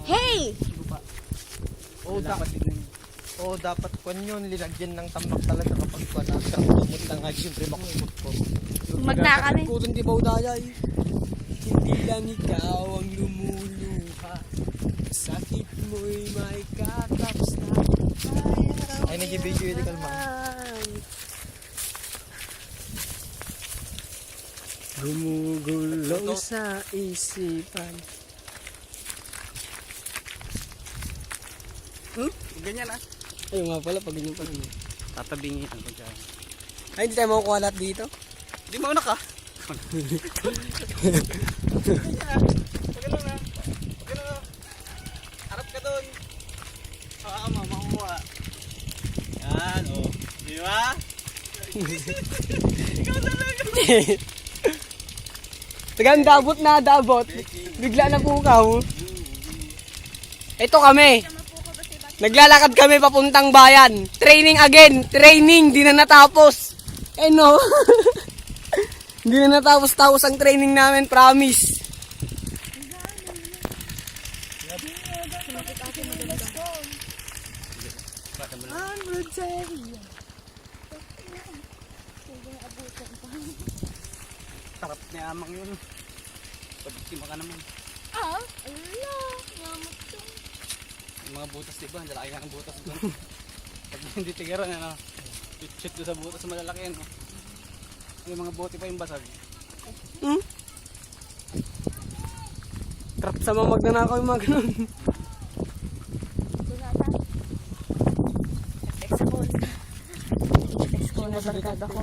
Hey! Dapat kwan yun, linagyan ng tambak talaga kapag kwan. Ang lumot na nga, siyempre makumot ko. Magna kami. Kutan di ba udayay? Hindi lang ikaw ang lumuluha. Sakit mo'y may kataps na. Ay, nag-video yun, kalma. Gumugulong sa isipan. Ganyan ah. Ayun nga pala, pag ganyan pala. Tatabingin ang pagkain. Ay, hindi tayo makukuha lahat dito. Di mo na ka. Harap ka doon. Makuha. Yan, oh. Di ba? Tagang dabot na dabot. Bigla na pukaw. Ito kami. Naglalakad kami papuntang bayan. Training again. Training. Di na natapos. Eh no. Di na natapos ang training namin. Promise. Sarap niya amang yun. Pagkima ka naman. Ah, ala. Ngamot to. Yung mga butas diba, ang lalaki ng butas doon. Pag hindi tigiran, ano, shoot doon sa butas malalaki yan. Yung mga bote pa yung basag. Trap sa mga magnanakaw yung mga ganun. Sunata. Example. Example na barkada ko.